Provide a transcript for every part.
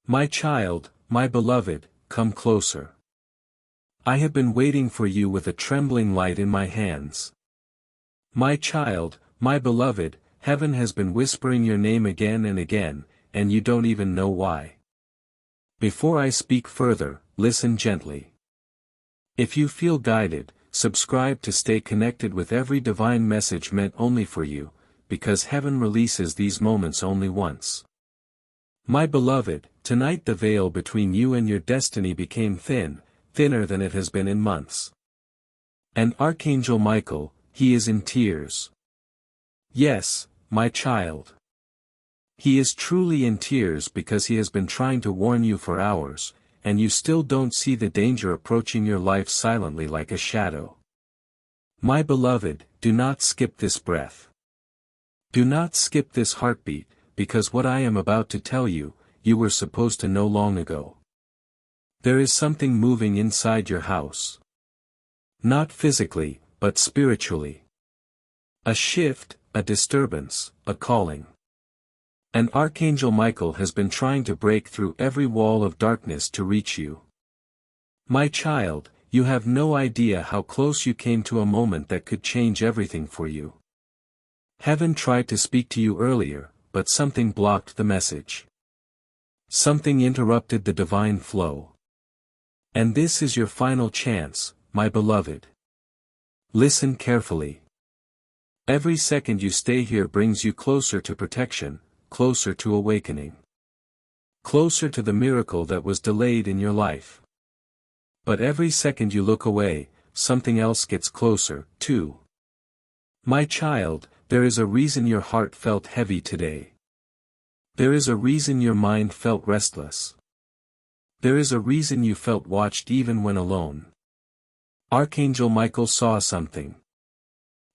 My child, my beloved, come closer. I have been waiting for you with a trembling light in my hands. My child, my beloved, heaven has been whispering your name again and again, and you don't even know why. Before I speak further, listen gently. If you feel guided, subscribe to stay connected with every divine message meant only for you, because heaven releases these moments only once. My beloved, tonight the veil between you and your destiny became thinner than it has been in months. And Archangel Michael, he is in tears. Yes, my child. He is truly in tears because he has been trying to warn you for hours, and you still don't see the danger approaching your life silently like a shadow. My beloved, do not skip this breath. Do not skip this heartbeat, because what I am about to tell you, you were supposed to know long ago. There is something moving inside your house. Not physically, but spiritually. A shift, a disturbance, a calling. And Archangel Michael has been trying to break through every wall of darkness to reach you. My child, you have no idea how close you came to a moment that could change everything for you. Heaven tried to speak to you earlier, but something blocked the message. Something interrupted the divine flow. And this is your final chance, my beloved. Listen carefully. Every second you stay here brings you closer to protection, closer to awakening. Closer to the miracle that was delayed in your life. But every second you look away, something else gets closer, too. My child, there is a reason your heart felt heavy today. There is a reason your mind felt restless. There is a reason you felt watched even when alone. Archangel Michael saw something.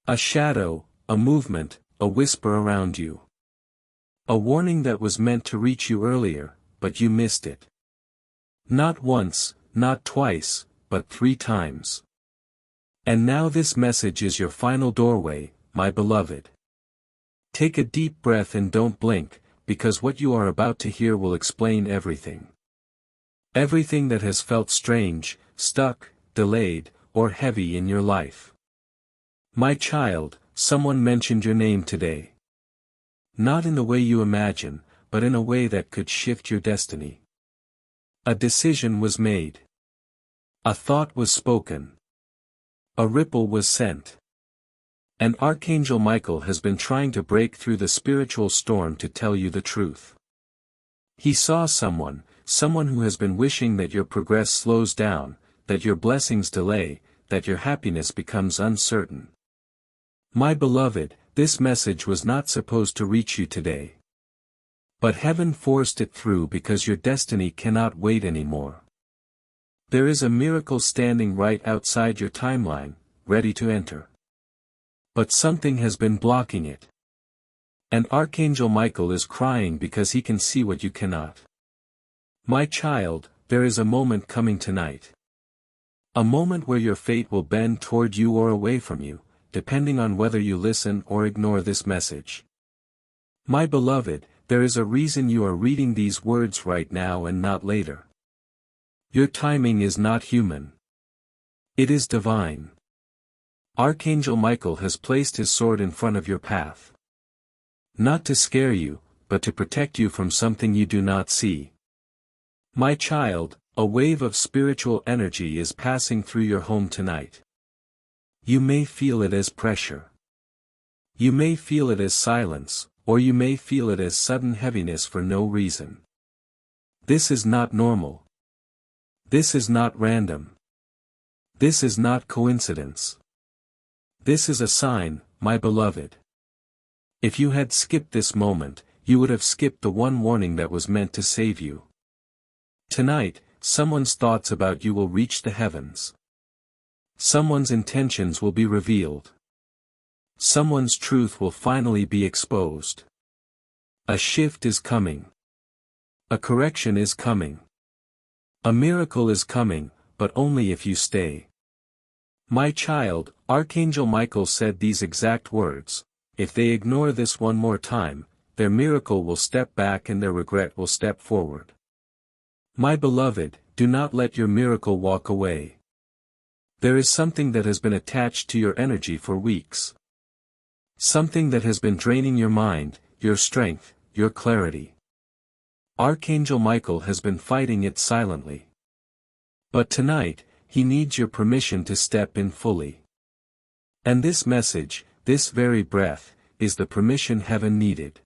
A shadow, a movement, a whisper around you. A warning that was meant to reach you earlier, but you missed it. Not once, not twice, but 3 times. And now this message is your final doorway, my beloved. Take a deep breath and don't blink, because what you are about to hear will explain everything. Everything that has felt strange, stuck, delayed, or heavy in your life. My child, someone mentioned your name today. Not in the way you imagine, but in a way that could shift your destiny. A decision was made. A thought was spoken. A ripple was sent. And Archangel Michael has been trying to break through the spiritual storm to tell you the truth. He saw someone who has been wishing that your progress slows down, that your blessings delay, that your happiness becomes uncertain. My beloved, this message was not supposed to reach you today. But heaven forced it through because your destiny cannot wait anymore. There is a miracle standing right outside your timeline, ready to enter. But something has been blocking it. And Archangel Michael is crying because he can see what you cannot. My child, there is a moment coming tonight. A moment where your fate will bend toward you or away from you, depending on whether you listen or ignore this message. My beloved, there is a reason you are reading these words right now and not later. Your timing is not human. It is divine. Archangel Michael has placed his sword in front of your path. Not to scare you, but to protect you from something you do not see. My child, a wave of spiritual energy is passing through your home tonight. You may feel it as pressure. You may feel it as silence, or you may feel it as sudden heaviness for no reason. This is not normal. This is not random. This is not coincidence. This is a sign, my beloved. If you had skipped this moment, you would have skipped the one warning that was meant to save you. Tonight, someone's thoughts about you will reach the heavens. Someone's intentions will be revealed. Someone's truth will finally be exposed. A shift is coming. A correction is coming. A miracle is coming, but only if you stay. My child, Archangel Michael said these exact words: if they ignore this one more time, their miracle will step back and their regret will step forward. My beloved, do not let your miracle walk away. There is something that has been attached to your energy for weeks. Something that has been draining your mind, your strength, your clarity. Archangel Michael has been fighting it silently. But tonight, he needs your permission to step in fully. And this message, this very breath, is the permission heaven needed.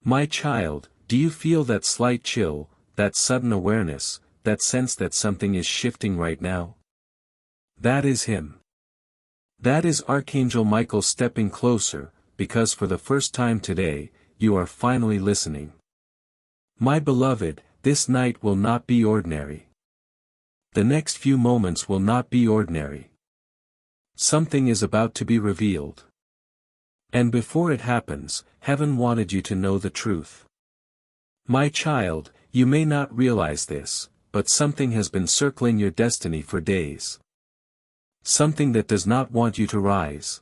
My child, do you feel that slight chill, that sudden awareness, that sense that something is shifting right now? That is him. That is Archangel Michael stepping closer, because for the first time today, you are finally listening. My beloved, this night will not be ordinary. The next few moments will not be ordinary. Something is about to be revealed. And before it happens, heaven wanted you to know the truth. My child, you may not realize this, but something has been circling your destiny for days. Something that does not want you to rise.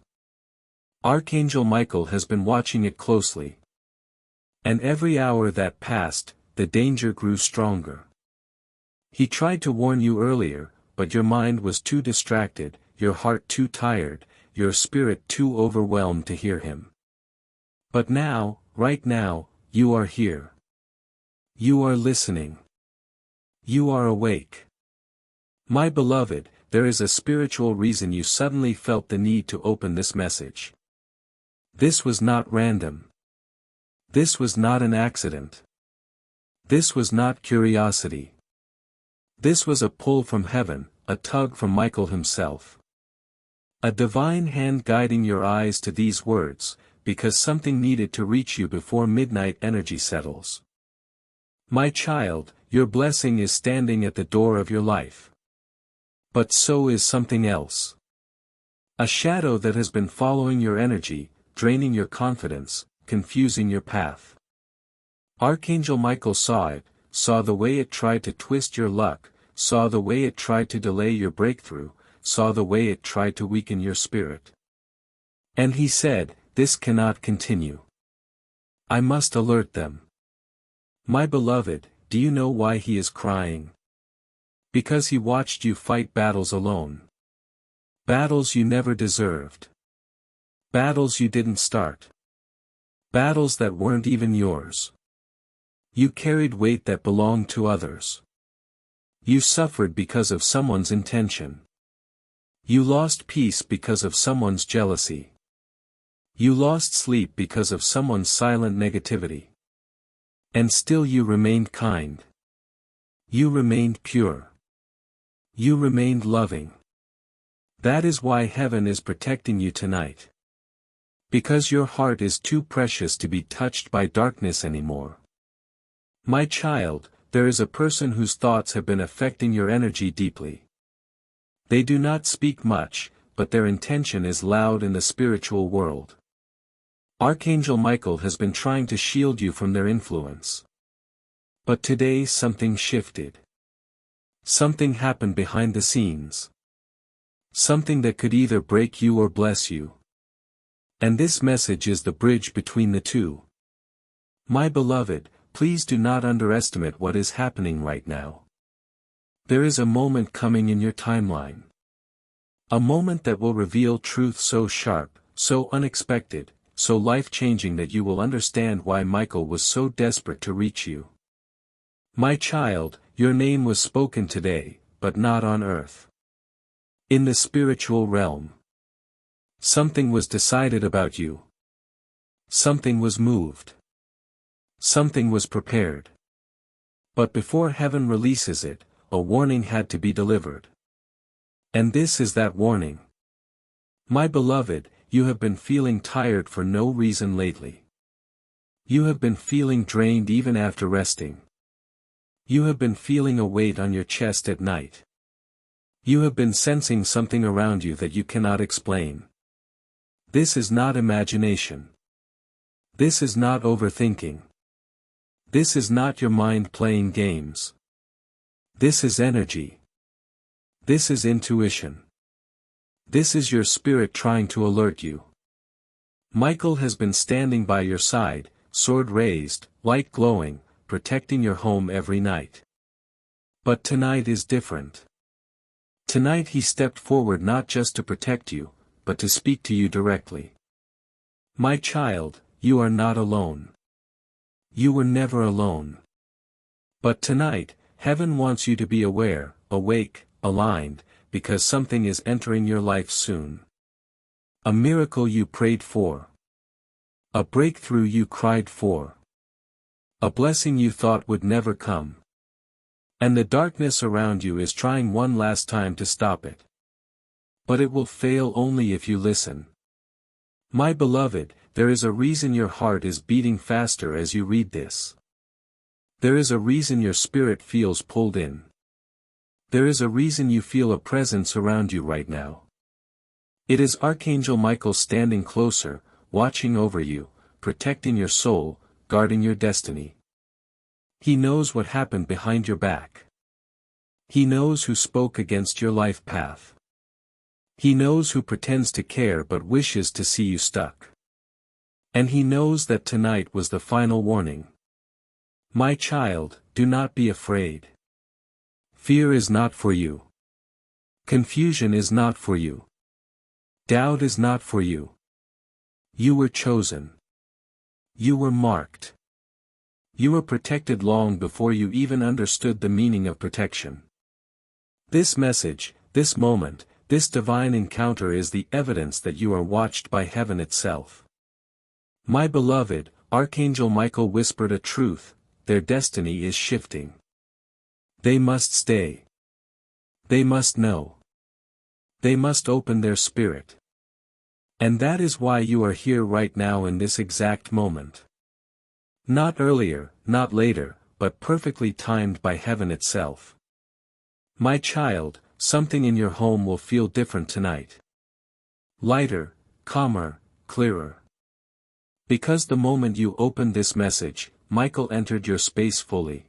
Archangel Michael has been watching it closely. And every hour that passed, the danger grew stronger. He tried to warn you earlier, but your mind was too distracted, your heart too tired, your spirit too overwhelmed to hear him. But now, right now, you are here. You are listening. You are awake. My beloved, there is a spiritual reason you suddenly felt the need to open this message. This was not random. This was not an accident. This was not curiosity. This was a pull from heaven, a tug from Michael himself. A divine hand guiding your eyes to these words, because something needed to reach you before midnight energy settles. My child, your blessing is standing at the door of your life. But so is something else. A shadow that has been following your energy, draining your confidence, confusing your path. Archangel Michael saw it, saw the way it tried to twist your luck, saw the way it tried to delay your breakthrough, saw the way it tried to weaken your spirit. And he said, this cannot continue. I must alert them. My beloved, do you know why he is crying? Because he watched you fight battles alone. Battles you never deserved. Battles you didn't start. Battles that weren't even yours. You carried weight that belonged to others. You suffered because of someone's intention. You lost peace because of someone's jealousy. You lost sleep because of someone's silent negativity. And still you remained kind. You remained pure. You remained loving. That is why heaven is protecting you tonight. Because your heart is too precious to be touched by darkness anymore. My child, there is a person whose thoughts have been affecting your energy deeply. They do not speak much, but their intention is loud in the spiritual world. Archangel Michael has been trying to shield you from their influence. But today something shifted. Something happened behind the scenes. Something that could either break you or bless you. And this message is the bridge between the two. My beloved, please do not underestimate what is happening right now. There is a moment coming in your timeline. A moment that will reveal truth so sharp, so unexpected, so life-changing that you will understand why Michael was so desperate to reach you. My child, your name was spoken today, but not on earth. In the spiritual realm. Something was decided about you. Something was moved. Something was prepared. But before heaven releases it, a warning had to be delivered. And this is that warning. My beloved, you have been feeling tired for no reason lately. You have been feeling drained even after resting. You have been feeling a weight on your chest at night. You have been sensing something around you that you cannot explain. This is not imagination. This is not overthinking. This is not your mind playing games. This is energy. This is intuition. This is your spirit trying to alert you. Michael has been standing by your side, sword raised, light glowing, protecting your home every night. But tonight is different. Tonight he stepped forward not just to protect you, but to speak to you directly. My child, you are not alone. You were never alone. But tonight, heaven wants you to be aware, awake, aligned, because something is entering your life soon. A miracle you prayed for. A breakthrough you cried for. A blessing you thought would never come. And the darkness around you is trying one last time to stop it. But it will fail only if you listen. My beloved, there is a reason your heart is beating faster as you read this. There is a reason your spirit feels pulled in. There is a reason you feel a presence around you right now. It is Archangel Michael standing closer, watching over you, protecting your soul, guarding your destiny. He knows what happened behind your back. He knows who spoke against your life path. He knows who pretends to care but wishes to see you stuck. And he knows that tonight was the final warning. My child, do not be afraid. Fear is not for you. Confusion is not for you. Doubt is not for you. You were chosen. You were marked. You were protected long before you even understood the meaning of protection. This message, this moment, this divine encounter is the evidence that you are watched by heaven itself. My beloved, Archangel Michael whispered a truth, their destiny is shifting. They must stay. They must know. They must open their spirit. And that is why you are here right now in this exact moment. Not earlier, not later, but perfectly timed by heaven itself. My child, something in your home will feel different tonight. Lighter, calmer, clearer. Because the moment you opened this message, Michael entered your space fully.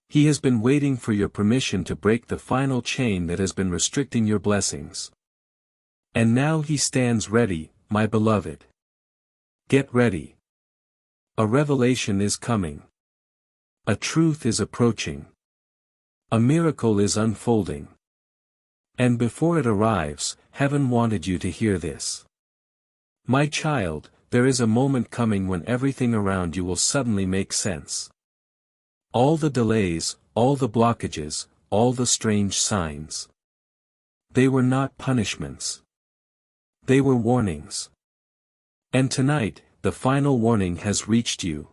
He has been waiting for your permission to break the final chain that has been restricting your blessings. And now he stands ready, my beloved. Get ready. A revelation is coming. A truth is approaching. A miracle is unfolding. And before it arrives, heaven wanted you to hear this. My child, there is a moment coming when everything around you will suddenly make sense. All the delays, all the blockages, all the strange signs. They were not punishments. They were warnings. And tonight, the final warning has reached you.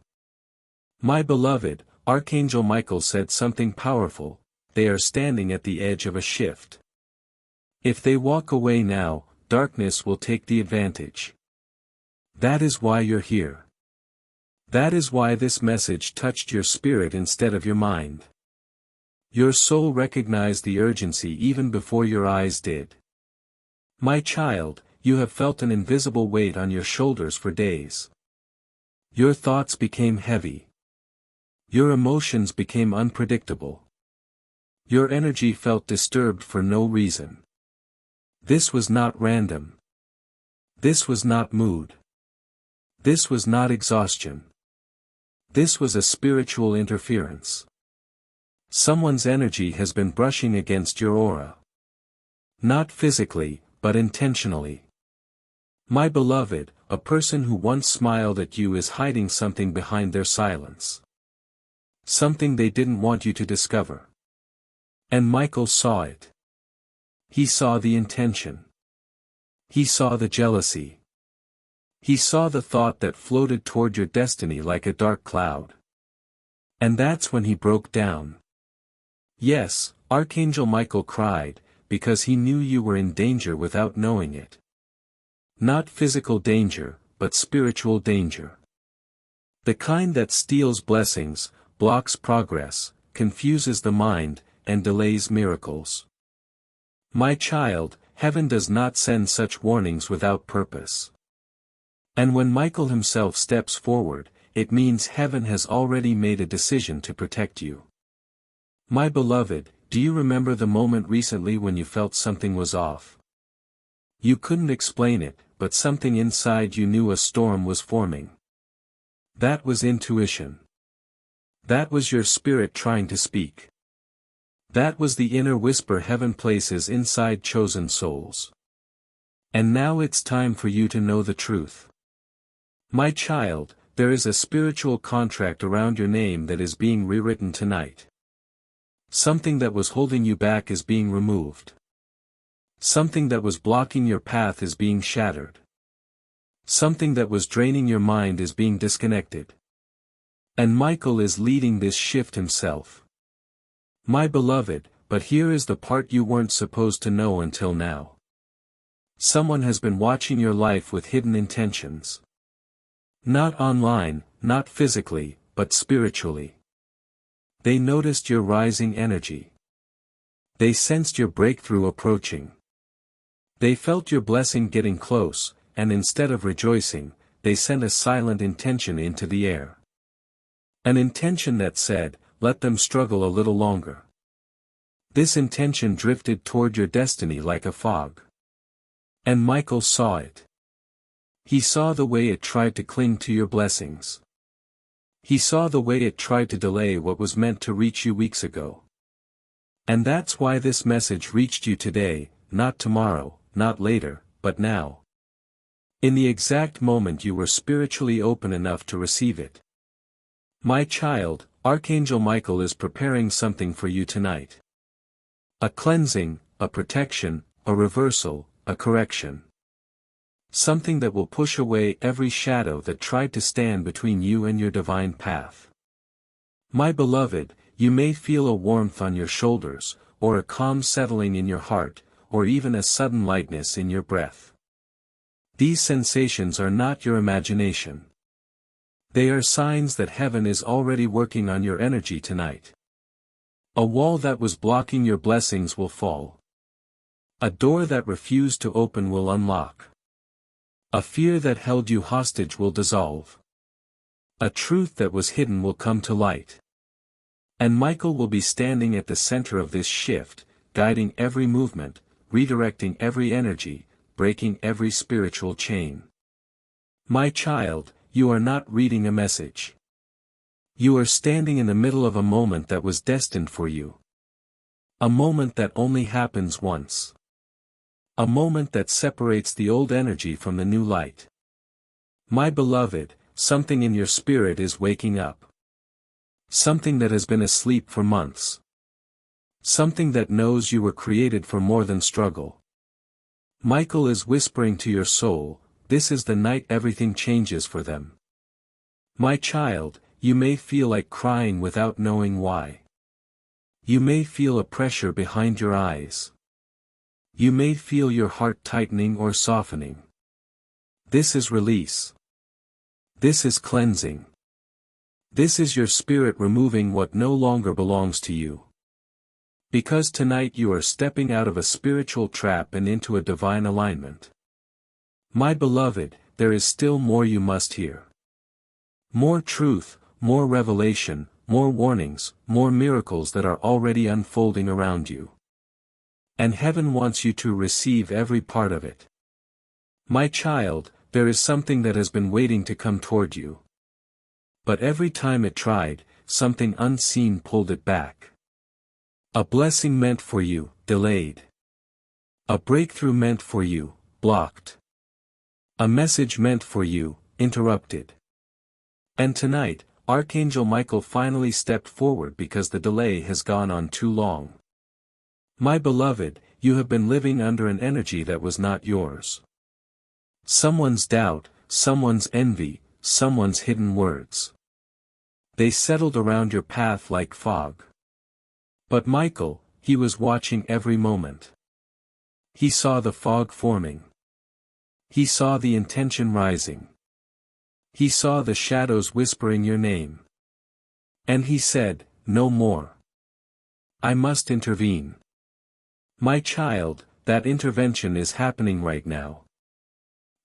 My beloved, Archangel Michael said something powerful, they are standing at the edge of a shift. If they walk away now, darkness will take the advantage. That is why you're here. That is why this message touched your spirit instead of your mind. Your soul recognized the urgency even before your eyes did. My child, you have felt an invisible weight on your shoulders for days. Your thoughts became heavy. Your emotions became unpredictable. Your energy felt disturbed for no reason. This was not random. This was not mood. This was not exhaustion. This was a spiritual interference. Someone's energy has been brushing against your aura. Not physically, but intentionally. My beloved, a person who once smiled at you is hiding something behind their silence. Something they didn't want you to discover. And Michael saw it. He saw the intention. He saw the jealousy. He saw the thought that floated toward your destiny like a dark cloud. And that's when he broke down. Yes, Archangel Michael cried, because he knew you were in danger without knowing it. Not physical danger, but spiritual danger. The kind that steals blessings, blocks progress, confuses the mind, and delays miracles. My child, heaven does not send such warnings without purpose. And when Michael himself steps forward, it means heaven has already made a decision to protect you. My beloved, do you remember the moment recently when you felt something was off? You couldn't explain it, but something inside you knew a storm was forming. That was intuition. That was your spirit trying to speak. That was the inner whisper heaven places inside chosen souls. And now it's time for you to know the truth. My child, there is a spiritual contract around your name that is being rewritten tonight. Something that was holding you back is being removed. Something that was blocking your path is being shattered. Something that was draining your mind is being disconnected. And Michael is leading this shift himself. My beloved, but here is the part you weren't supposed to know until now. Someone has been watching your life with hidden intentions. Not online, not physically, but spiritually. They noticed your rising energy. They sensed your breakthrough approaching. They felt your blessing getting close, and instead of rejoicing, they sent a silent intention into the air. An intention that said, let them struggle a little longer. This intention drifted toward your destiny like a fog. And Michael saw it. He saw the way it tried to cling to your blessings. He saw the way it tried to delay what was meant to reach you weeks ago. And that's why this message reached you today, not tomorrow, not later, but now. In the exact moment you were spiritually open enough to receive it. My child, Archangel Michael is preparing something for you tonight. A cleansing, a protection, a reversal, a correction. Something that will push away every shadow that tried to stand between you and your divine path. My beloved, you may feel a warmth on your shoulders, or a calm settling in your heart, or even a sudden lightness in your breath. These sensations are not your imagination. They are signs that heaven is already working on your energy tonight. A wall that was blocking your blessings will fall. A door that refused to open will unlock. A fear that held you hostage will dissolve. A truth that was hidden will come to light. And Michael will be standing at the center of this shift, guiding every movement, redirecting every energy, breaking every spiritual chain. My child, you are not reading a message. You are standing in the middle of a moment that was destined for you. A moment that only happens once. A moment that separates the old energy from the new light. My beloved, something in your spirit is waking up. Something that has been asleep for months. Something that knows you were created for more than struggle. Michael is whispering to your soul, this is the night everything changes for them. My child, you may feel like crying without knowing why. You may feel a pressure behind your eyes. You may feel your heart tightening or softening. This is release. This is cleansing. This is your spirit removing what no longer belongs to you. Because tonight you are stepping out of a spiritual trap and into a divine alignment. My beloved, there is still more you must hear. More truth, more revelation, more warnings, more miracles that are already unfolding around you. And heaven wants you to receive every part of it. My child, there is something that has been waiting to come toward you. But every time it tried, something unseen pulled it back. A blessing meant for you, delayed. A breakthrough meant for you, blocked. A message meant for you, interrupted. And tonight, Archangel Michael finally stepped forward because the delay has gone on too long. My beloved, you have been living under an energy that was not yours. Someone's doubt, someone's envy, someone's hidden words. They settled around your path like fog. But Michael, he was watching every moment. He saw the fog forming. He saw the intention rising. He saw the shadows whispering your name. And he said, no more. I must intervene. My child, that intervention is happening right now.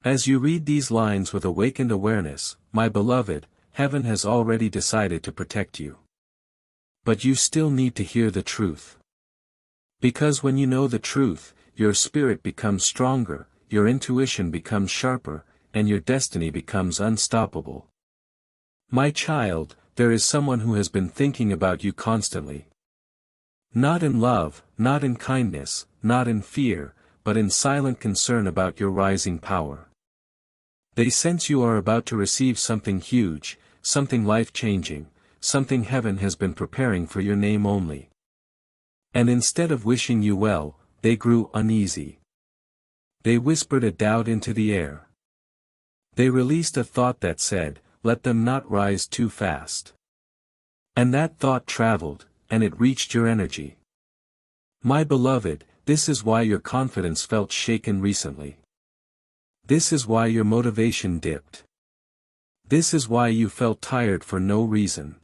As you read these lines with awakened awareness, my beloved, heaven has already decided to protect you. But you still need to hear the truth. Because when you know the truth, your spirit becomes stronger, your intuition becomes sharper, and your destiny becomes unstoppable. My child, there is someone who has been thinking about you constantly. Not in love, not in kindness, not in fear, but in silent concern about your rising power. They sense you are about to receive something huge, something life-changing, something heaven has been preparing for your name only. And instead of wishing you well, they grew uneasy. They whispered a doubt into the air. They released a thought that said, "Let them not rise too fast." And that thought traveled, and it reached your energy. My beloved, this is why your confidence felt shaken recently. This is why your motivation dipped. This is why you felt tired for no reason.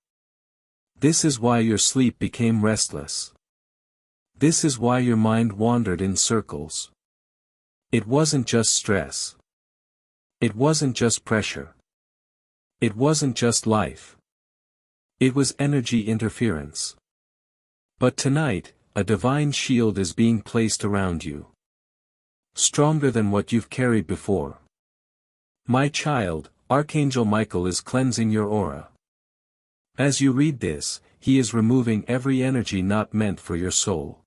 This is why your sleep became restless. This is why your mind wandered in circles. It wasn't just stress. It wasn't just pressure. It wasn't just life. It was energy interference. But tonight, a divine shield is being placed around you. Stronger than what you've carried before. My child, Archangel Michael is cleansing your aura. As you read this, he is removing every energy not meant for your soul.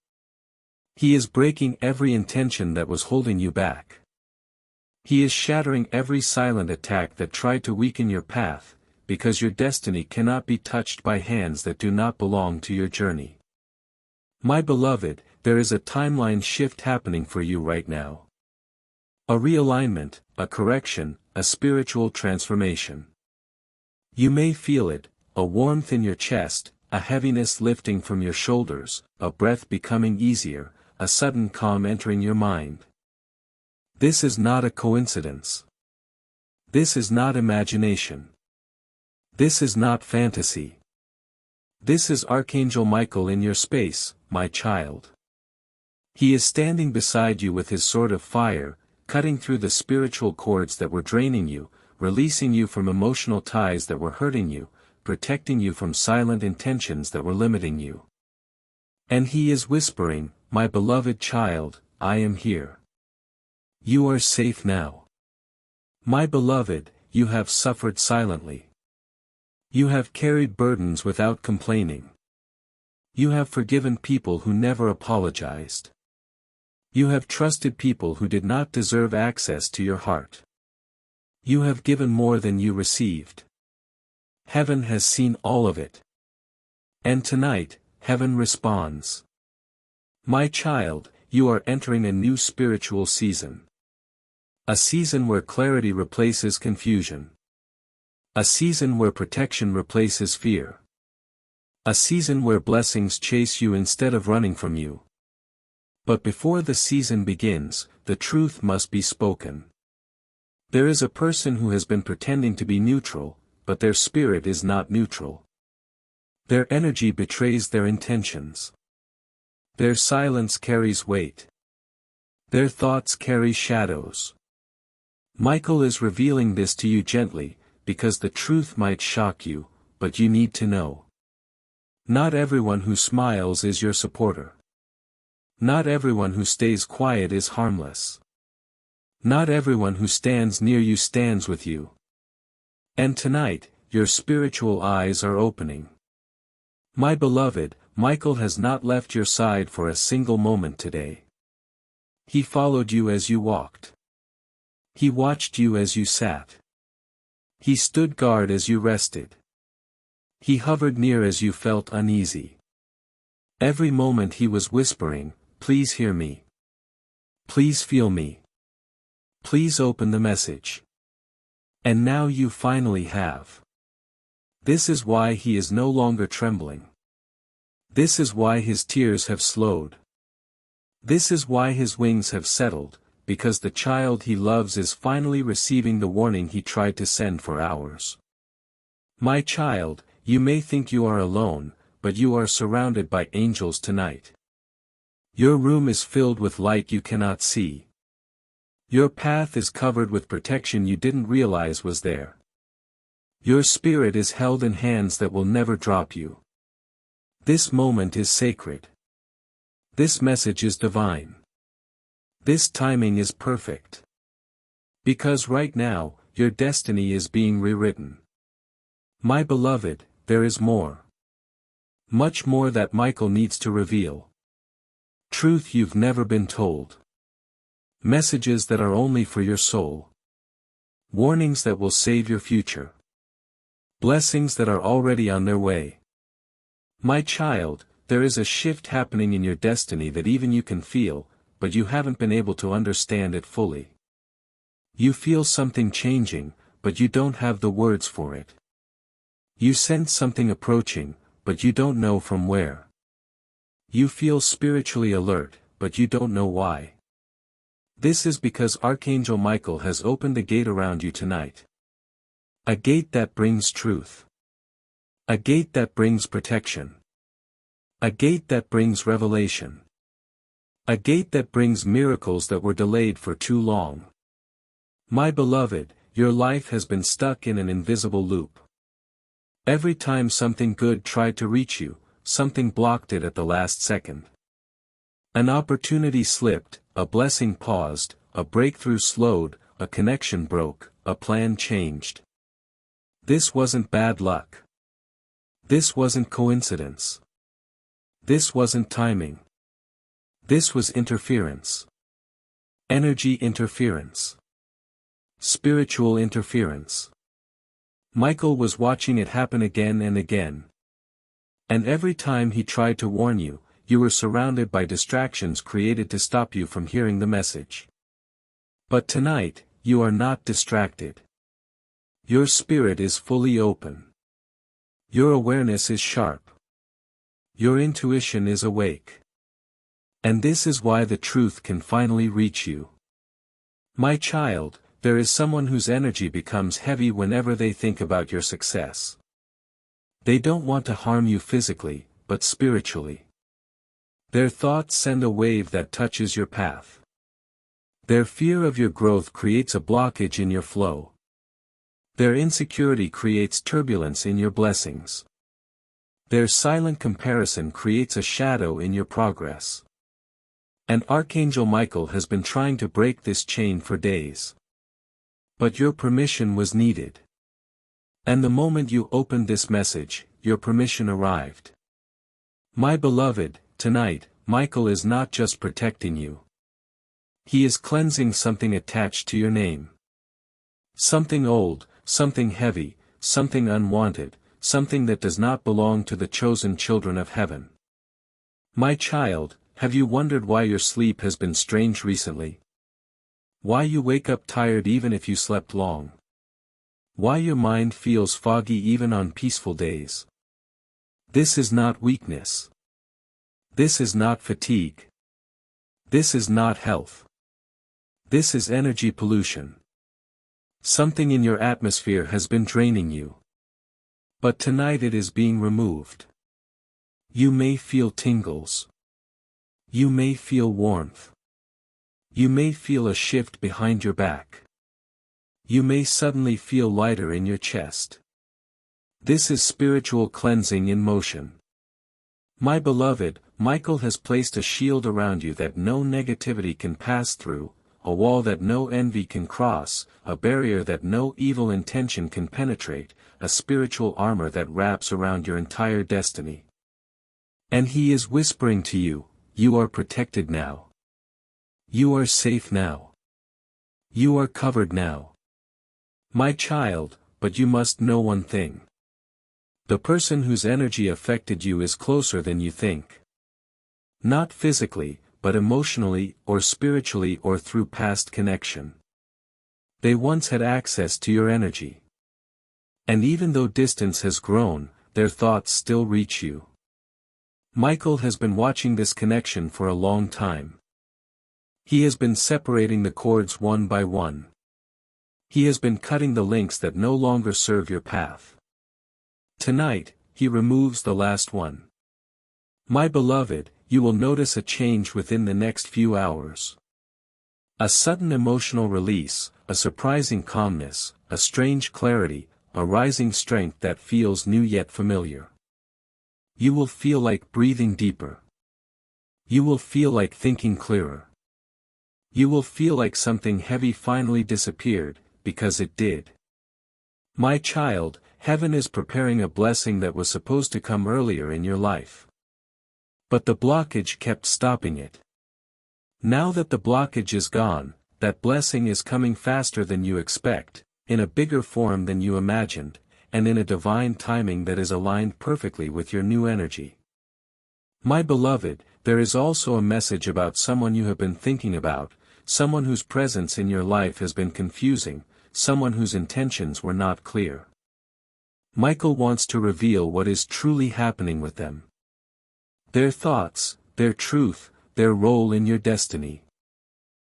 He is breaking every intention that was holding you back. He is shattering every silent attack that tried to weaken your path, because your destiny cannot be touched by hands that do not belong to your journey. My beloved, there is a timeline shift happening for you right now. A realignment, a correction, a spiritual transformation. You may feel it, a warmth in your chest, a heaviness lifting from your shoulders, a breath becoming easier, a sudden calm entering your mind. This is not a coincidence. This is not imagination. This is not fantasy. This is Archangel Michael in your space, my child. He is standing beside you with his sword of fire, cutting through the spiritual cords that were draining you, releasing you from emotional ties that were hurting you, protecting you from silent intentions that were limiting you. And he is whispering, "My beloved child, I am here. You are safe now. My beloved, you have suffered silently. You have carried burdens without complaining. You have forgiven people who never apologized. You have trusted people who did not deserve access to your heart. You have given more than you received. Heaven has seen all of it. And tonight, heaven responds. My child, you are entering a new spiritual season. A season where clarity replaces confusion. A season where protection replaces fear. A season where blessings chase you instead of running from you. But before the season begins, the truth must be spoken. There is a person who has been pretending to be neutral, but their spirit is not neutral. Their energy betrays their intentions. Their silence carries weight. Their thoughts carry shadows. Michael is revealing this to you gently, because the truth might shock you, but you need to know. Not everyone who smiles is your supporter. Not everyone who stays quiet is harmless. Not everyone who stands near you stands with you. And tonight, your spiritual eyes are opening. My beloved, Michael has not left your side for a single moment today. He followed you as you walked. He watched you as you sat. He stood guard as you rested. He hovered near as you felt uneasy. Every moment he was whispering, "Please hear me. Please feel me. Please open the message." And now you finally have. This is why he is no longer trembling. This is why his tears have slowed. This is why his wings have settled, because the child he loves is finally receiving the warning he tried to send for hours. My child, you may think you are alone, but you are surrounded by angels tonight. Your room is filled with light you cannot see. Your path is covered with protection you didn't realize was there. Your spirit is held in hands that will never drop you. This moment is sacred. This message is divine. This timing is perfect. Because right now, your destiny is being rewritten. My beloved, there is more. Much more that Michael needs to reveal. Truth you've never been told. Messages that are only for your soul. Warnings that will save your future. Blessings that are already on their way. My child, there is a shift happening in your destiny that even you can feel, but you haven't been able to understand it fully. You feel something changing, but you don't have the words for it. You sense something approaching, but you don't know from where. You feel spiritually alert, but you don't know why. This is because Archangel Michael has opened a gate around you tonight. A gate that brings truth. A gate that brings protection. A gate that brings revelation. A gate that brings miracles that were delayed for too long. My beloved, your life has been stuck in an invisible loop. Every time something good tried to reach you, something blocked it at the last second. An opportunity slipped, a blessing paused, a breakthrough slowed, a connection broke, a plan changed. This wasn't bad luck. This wasn't coincidence. This wasn't timing. This was interference. Energy interference. Spiritual interference. Michael was watching it happen again and again. And every time he tried to warn you, you were surrounded by distractions created to stop you from hearing the message. But tonight, you are not distracted. Your spirit is fully open. Your awareness is sharp. Your intuition is awake. And this is why the truth can finally reach you. My child, there is someone whose energy becomes heavy whenever they think about your success. They don't want to harm you physically, but spiritually. Their thoughts send a wave that touches your path. Their fear of your growth creates a blockage in your flow. Their insecurity creates turbulence in your blessings. Their silent comparison creates a shadow in your progress. And Archangel Michael has been trying to break this chain for days. But your permission was needed. And the moment you opened this message, your permission arrived. My beloved, tonight, Michael is not just protecting you. He is cleansing something attached to your name. Something old, something heavy, something unwanted, something that does not belong to the chosen children of heaven. My child, have you wondered why your sleep has been strange recently? Why you wake up tired even if you slept long? Why your mind feels foggy even on peaceful days? This is not weakness. This is not fatigue. This is not health. This is energy pollution. Something in your atmosphere has been draining you. But tonight it is being removed. You may feel tingles. You may feel warmth. You may feel a shift behind your back. You may suddenly feel lighter in your chest. This is spiritual cleansing in motion. My beloved, Michael has placed a shield around you that no negativity can pass through, a wall that no envy can cross, a barrier that no evil intention can penetrate, a spiritual armor that wraps around your entire destiny. And he is whispering to you, you are protected now. You are safe now. You are covered now. My child, but you must know one thing. The person whose energy affected you is closer than you think. Not physically, but emotionally or spiritually or through past connection. They once had access to your energy. And even though distance has grown, their thoughts still reach you. Michael has been watching this connection for a long time. He has been separating the cords one by one. He has been cutting the links that no longer serve your path. Tonight, he removes the last one. My beloved, you will notice a change within the next few hours. A sudden emotional release, a surprising calmness, a strange clarity, a rising strength that feels new yet familiar. You will feel like breathing deeper. You will feel like thinking clearer. You will feel like something heavy finally disappeared, because it did. My child, heaven is preparing a blessing that was supposed to come earlier in your life. But the blockage kept stopping it. Now that the blockage is gone, that blessing is coming faster than you expect, in a bigger form than you imagined, and in a divine timing that is aligned perfectly with your new energy. My beloved, there is also a message about someone you have been thinking about, someone whose presence in your life has been confusing, someone whose intentions were not clear. Michael wants to reveal what is truly happening with them. Their thoughts, their truth, their role in your destiny.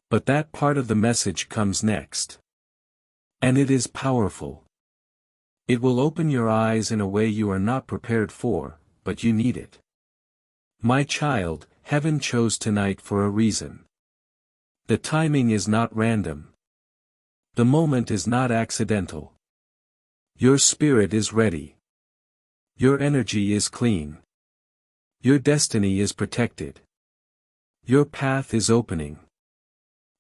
But that part of the message comes next. And it is powerful. It will open your eyes in a way you are not prepared for, but you need it. My child, heaven chose tonight for a reason. The timing is not random. The moment is not accidental. Your spirit is ready. Your energy is clean. Your destiny is protected. Your path is opening.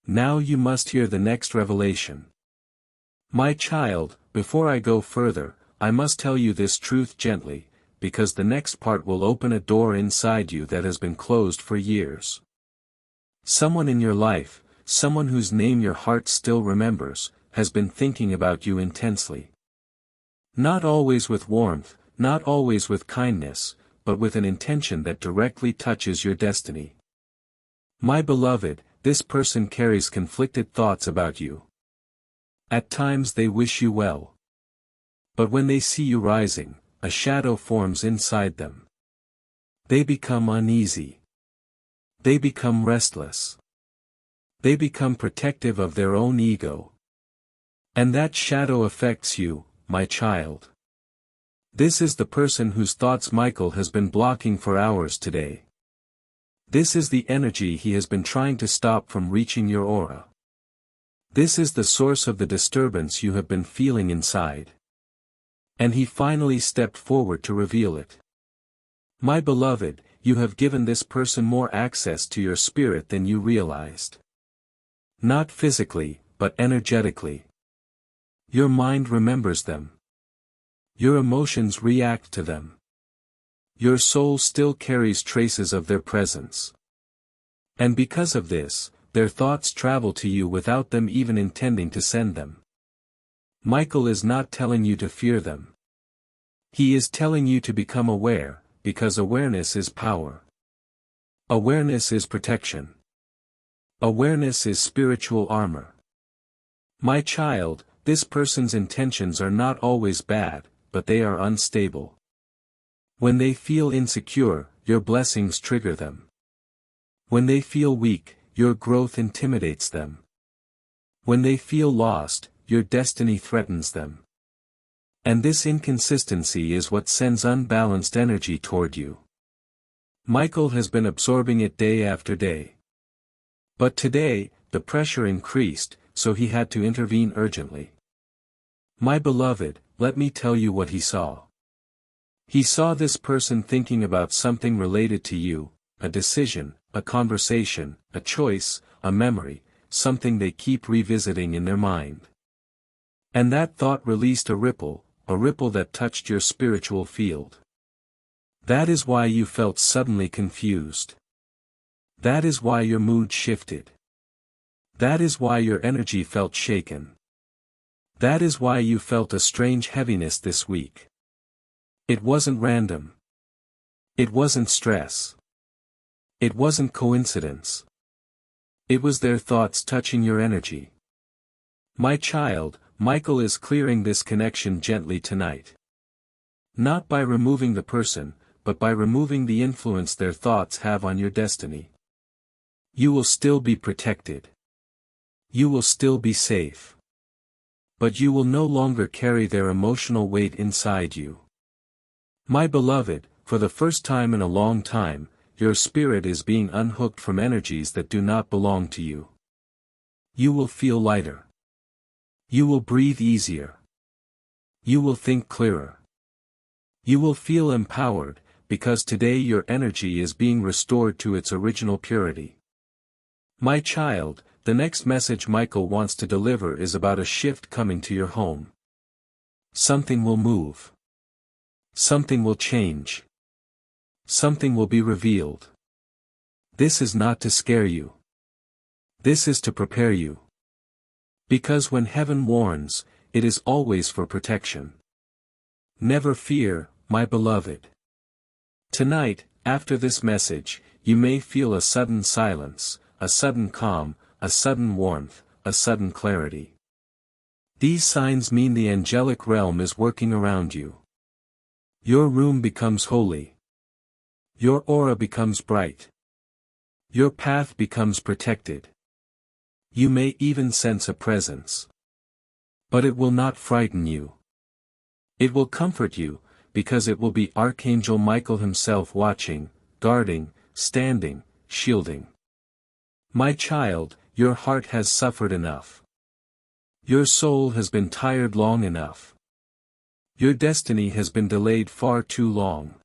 Now you must hear the next revelation. My child, before I go further, I must tell you this truth gently, because the next part will open a door inside you that has been closed for years. Someone in your life, someone whose name your heart still remembers, has been thinking about you intensely. Not always with warmth, not always with kindness, but with an intention that directly touches your destiny. My beloved, this person carries conflicted thoughts about you. At times they wish you well. But when they see you rising, a shadow forms inside them. They become uneasy. They become restless. They become protective of their own ego. And that shadow affects you, my child. This is the person whose thoughts Michael has been blocking for hours today. This is the energy he has been trying to stop from reaching your aura. This is the source of the disturbance you have been feeling inside. And he finally stepped forward to reveal it. My beloved, you have given this person more access to your spirit than you realized. Not physically, but energetically. Your mind remembers them. Your emotions react to them. Your soul still carries traces of their presence. And because of this, their thoughts travel to you without them even intending to send them. Michael is not telling you to fear them. He is telling you to become aware, because awareness is power. Awareness is protection. Awareness is spiritual armor. My child, this person's intentions are not always bad, but they are unstable. When they feel insecure, your blessings trigger them. When they feel weak, your growth intimidates them. When they feel lost, your destiny threatens them. And this inconsistency is what sends unbalanced energy toward you. Michael has been absorbing it day after day. But today, the pressure increased, so he had to intervene urgently. My beloved, let me tell you what he saw. He saw this person thinking about something related to you, a decision, a conversation, a choice, a memory, something they keep revisiting in their mind. And that thought released a ripple that touched your spiritual field. That is why you felt suddenly confused. That is why your mood shifted. That is why your energy felt shaken. That is why you felt a strange heaviness this week. It wasn't random. It wasn't stress. It wasn't coincidence. It was their thoughts touching your energy. My child, Michael is clearing this connection gently tonight. Not by removing the person, but by removing the influence their thoughts have on your destiny. You will still be protected. You will still be safe. But you will no longer carry their emotional weight inside you. My beloved, for the first time in a long time, your spirit is being unhooked from energies that do not belong to you. You will feel lighter. You will breathe easier. You will think clearer. You will feel empowered, because today your energy is being restored to its original purity. My child, the next message Michael wants to deliver is about a shift coming to your home. Something will move. Something will change. Something will be revealed. This is not to scare you. This is to prepare you. Because when heaven warns, it is always for protection. Never fear, my beloved. Tonight, after this message, you may feel a sudden silence, a sudden calm, a sudden warmth, a sudden clarity. These signs mean the angelic realm is working around you. Your room becomes holy. Your aura becomes bright. Your path becomes protected. You may even sense a presence. But it will not frighten you. It will comfort you, because it will be Archangel Michael himself watching, guarding, standing, shielding. My child, your heart has suffered enough. Your soul has been tired long enough. Your destiny has been delayed far too long.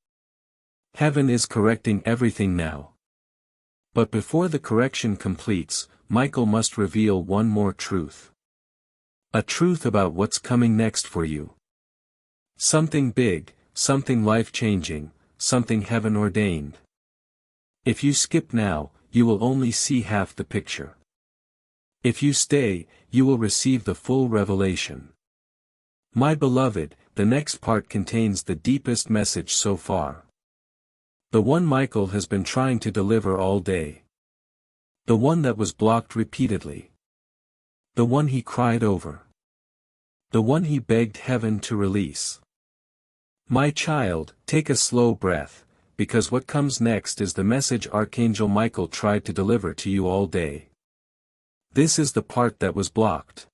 Heaven is correcting everything now. But before the correction completes, Michael must reveal one more truth. A truth about what's coming next for you. Something big, something life-changing, something heaven-ordained. If you skip now, you will only see half the picture. If you stay, you will receive the full revelation. My beloved, the next part contains the deepest message so far. The one Michael has been trying to deliver all day. The one that was blocked repeatedly. The one he cried over. The one he begged heaven to release. My child, take a slow breath, because what comes next is the message Archangel Michael tried to deliver to you all day. This is the part that was blocked.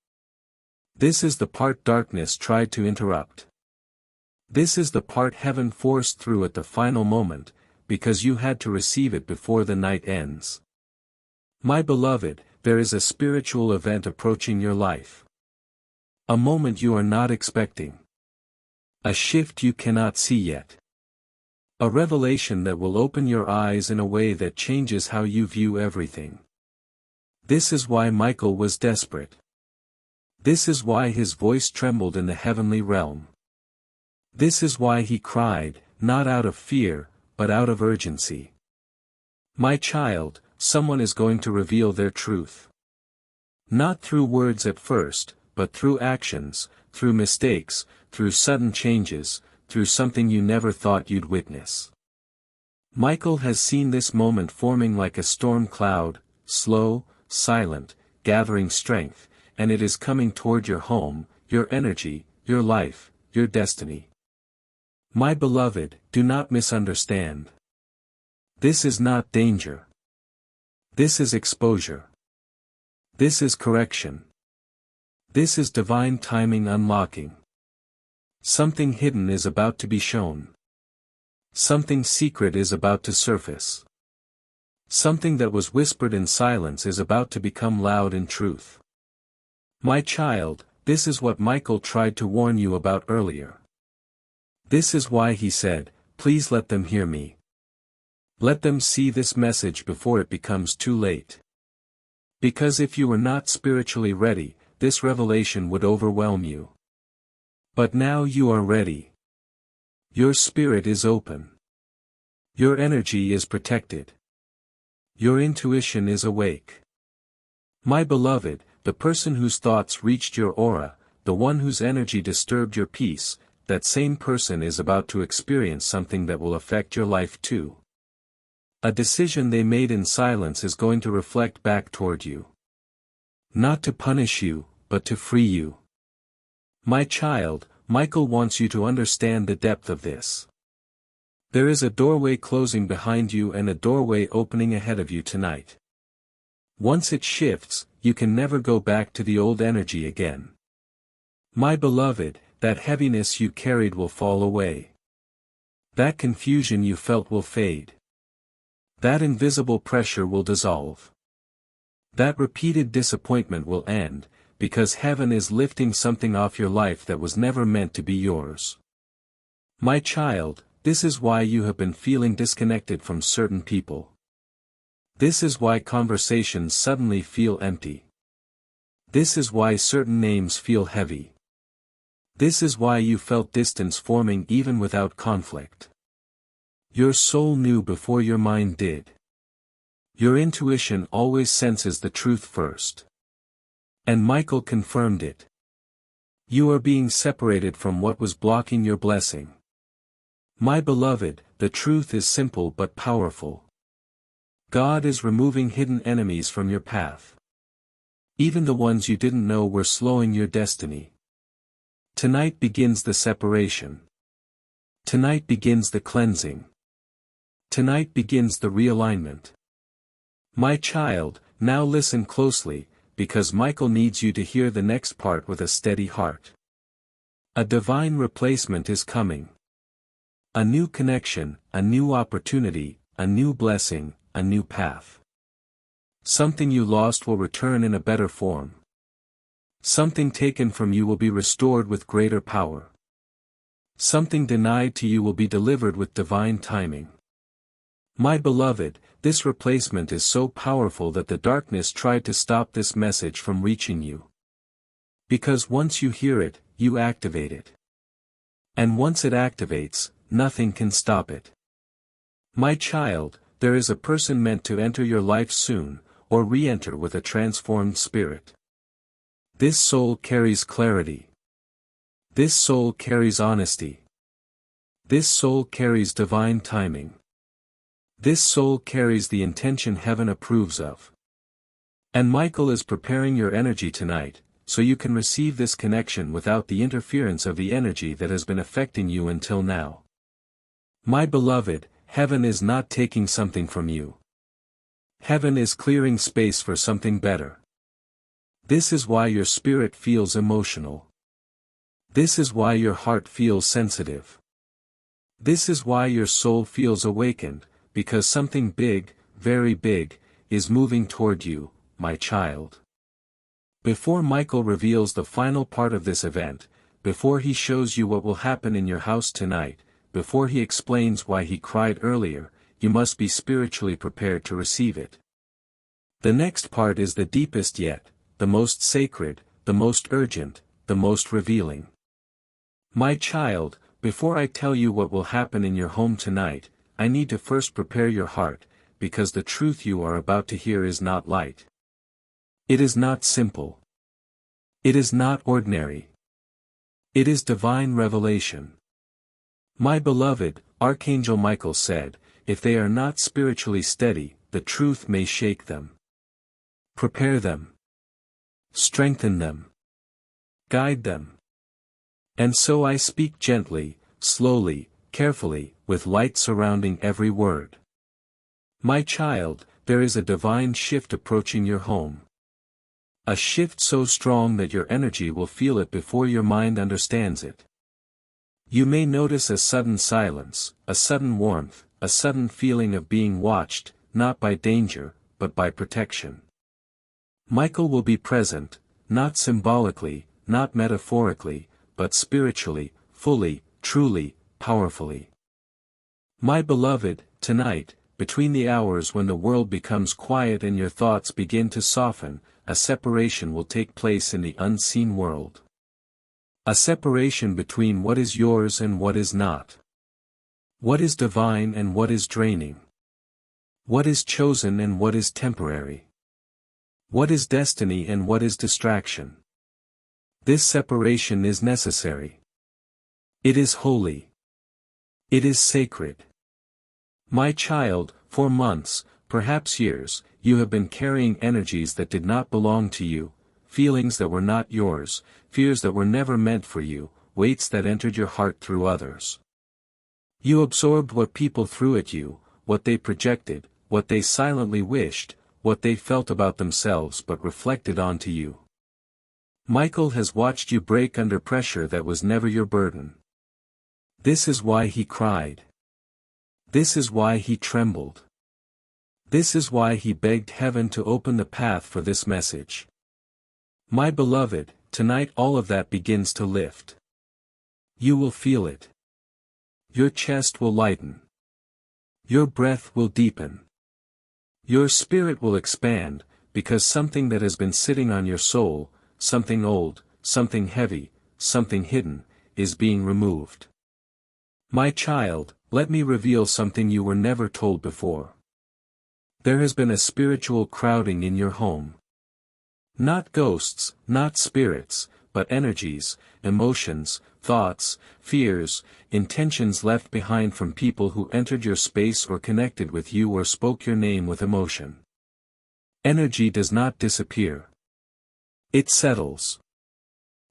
This is the part darkness tried to interrupt. This is the part heaven forced through at the final moment, because you had to receive it before the night ends. My beloved, there is a spiritual event approaching your life. A moment you are not expecting. A shift you cannot see yet. A revelation that will open your eyes in a way that changes how you view everything. This is why Michael was desperate. This is why his voice trembled in the heavenly realm. This is why he cried, not out of fear, but out of urgency. My child, someone is going to reveal their truth. Not through words at first, but through actions, through mistakes, through sudden changes, through something you never thought you'd witness. Michael has seen this moment forming like a storm cloud, slow, silent, gathering strength, and it is coming toward your home, your energy, your life, your destiny. My beloved, do not misunderstand. This is not danger. This is exposure. This is correction. This is divine timing unlocking. Something hidden is about to be shown. Something secret is about to surface. Something that was whispered in silence is about to become loud in truth. My child, this is what Michael tried to warn you about earlier. This is why he said, please let them hear me. Let them see this message before it becomes too late. Because if you were not spiritually ready, this revelation would overwhelm you. But now you are ready. Your spirit is open. Your energy is protected. Your intuition is awake. My beloved, the person whose thoughts reached your aura, the one whose energy disturbed your peace, that same person is about to experience something that will affect your life too. A decision they made in silence is going to reflect back toward you. Not to punish you, but to free you. My child, Michael wants you to understand the depth of this. There is a doorway closing behind you and a doorway opening ahead of you tonight. Once it shifts, you can never go back to the old energy again. My beloved, that heaviness you carried will fall away. That confusion you felt will fade. That invisible pressure will dissolve. That repeated disappointment will end, because heaven is lifting something off your life that was never meant to be yours. My child, this is why you have been feeling disconnected from certain people. This is why conversations suddenly feel empty. This is why certain names feel heavy. This is why you felt distance forming even without conflict. Your soul knew before your mind did. Your intuition always senses the truth first. And Michael confirmed it. You are being separated from what was blocking your blessing. My beloved, the truth is simple but powerful. God is removing hidden enemies from your path. Even the ones you didn't know were slowing your destiny. Tonight begins the separation. Tonight begins the cleansing. Tonight begins the realignment. My child, now listen closely, because Michael needs you to hear the next part with a steady heart. A divine replacement is coming. A new connection, a new opportunity, a new blessing, a new path. Something you lost will return in a better form. Something taken from you will be restored with greater power. Something denied to you will be delivered with divine timing. My beloved, this replacement is so powerful that the darkness tried to stop this message from reaching you. Because once you hear it, you activate it. And once it activates, nothing can stop it. My child, there is a person meant to enter your life soon, or re-enter with a transformed spirit. This soul carries clarity. This soul carries honesty. This soul carries divine timing. This soul carries the intention heaven approves of. And Michael is preparing your energy tonight, so you can receive this connection without the interference of the energy that has been affecting you until now. My beloved, heaven is not taking something from you. Heaven is clearing space for something better. This is why your spirit feels emotional. This is why your heart feels sensitive. This is why your soul feels awakened, because something big, very big, is moving toward you, my child. Before Michael reveals the final part of this event, before he shows you what will happen in your house tonight, before he explains why he cried earlier, you must be spiritually prepared to receive it. The next part is the deepest yet, the most sacred, the most urgent, the most revealing. My child, before I tell you what will happen in your home tonight, I need to first prepare your heart, because the truth you are about to hear is not light. It is not simple. It is not ordinary. It is divine revelation. My beloved, Archangel Michael said, if they are not spiritually steady, the truth may shake them. Prepare them. Strengthen them. Guide them. And so I speak gently, slowly, carefully, with light surrounding every word. My child, there is a divine shift approaching your home. A shift so strong that your energy will feel it before your mind understands it. You may notice a sudden silence, a sudden warmth, a sudden feeling of being watched, not by danger, but by protection. Michael will be present, not symbolically, not metaphorically, but spiritually, fully, truly, powerfully. My beloved, tonight, between the hours when the world becomes quiet and your thoughts begin to soften, a separation will take place in the unseen world. A separation between what is yours and what is not. What is divine and what is draining. What is chosen and what is temporary. What is destiny and what is distraction. This separation is necessary. It is holy. It is sacred. My child, for months, perhaps years, you have been carrying energies that did not belong to you, feelings that were not yours, fears that were never meant for you, weights that entered your heart through others. You absorbed what people threw at you, what they projected, what they silently wished, what they felt about themselves but reflected onto you. Michael has watched you break under pressure that was never your burden. This is why he cried. This is why he trembled. This is why he begged heaven to open the path for this message. My beloved, tonight all of that begins to lift. You will feel it. Your chest will lighten. Your breath will deepen. Your spirit will expand, because something that has been sitting on your soul, something old, something heavy, something hidden, is being removed. My child, let me reveal something you were never told before. There has been a spiritual crowding in your home. Not ghosts, not spirits, but energies, emotions, thoughts, fears, intentions left behind from people who entered your space or connected with you or spoke your name with emotion. Energy does not disappear. It settles.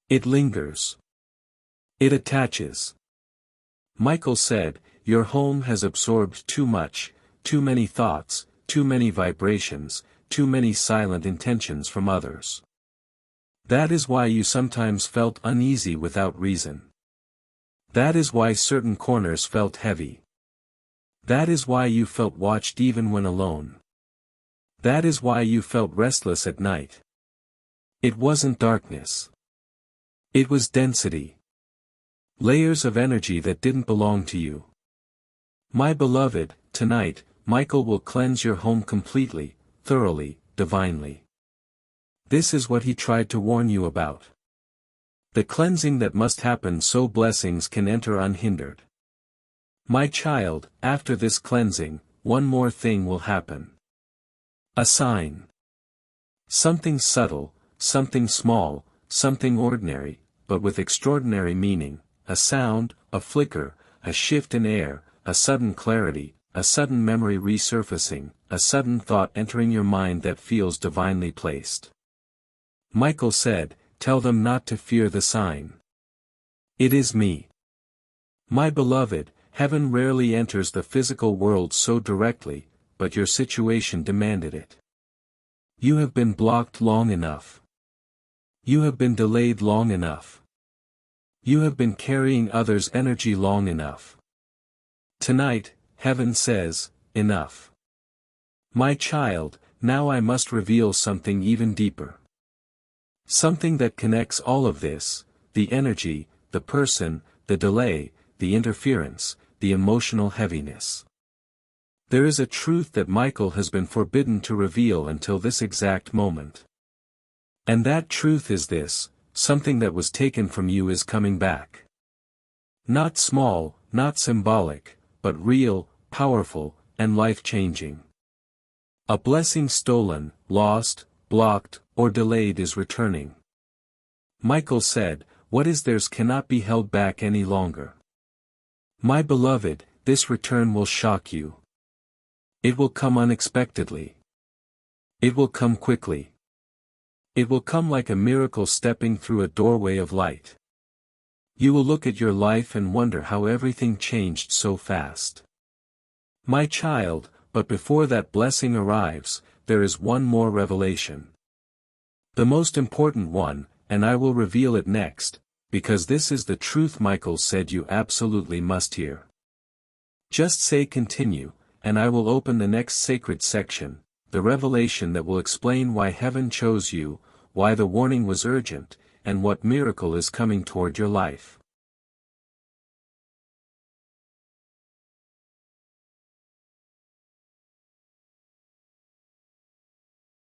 It lingers. It attaches. Michael said, your home has absorbed too much, too many thoughts, too many vibrations, too many silent intentions from others. That is why you sometimes felt uneasy without reason. That is why certain corners felt heavy. That is why you felt watched even when alone. That is why you felt restless at night. It wasn't darkness. It was density. Layers of energy that didn't belong to you. My beloved, tonight, Michael will cleanse your home completely, thoroughly, divinely. This is what he tried to warn you about. The cleansing that must happen so blessings can enter unhindered. My child, after this cleansing, one more thing will happen. A sign. Something subtle, something small, something ordinary, but with extraordinary meaning, a sound, a flicker, a shift in air, a sudden clarity, a sudden memory resurfacing, a sudden thought entering your mind that feels divinely placed. Michael said, tell them not to fear the sign. It is me. My beloved, heaven rarely enters the physical world so directly, but your situation demanded it. You have been blocked long enough. You have been delayed long enough. You have been carrying others' energy long enough. Tonight, heaven says, enough. My child, now I must reveal something even deeper. Something that connects all of this, the energy, the person, the delay, the interference, the emotional heaviness. There is a truth that Michael has been forbidden to reveal until this exact moment. And that truth is this, something that was taken from you is coming back. Not small, not symbolic, but real, powerful, and life-changing. A blessing stolen, lost, blocked, or delayed is returning. Michael said, what is theirs cannot be held back any longer. My beloved, this return will shock you. It will come unexpectedly. It will come quickly. It will come like a miracle stepping through a doorway of light. You will look at your life and wonder how everything changed so fast. My child, but before that blessing arrives, there is one more revelation. The most important one, and I will reveal it next, because this is the truth Michael said you absolutely must hear. Just say continue, and I will open the next sacred section, the revelation that will explain why heaven chose you, why the warning was urgent, and what miracle is coming toward your life.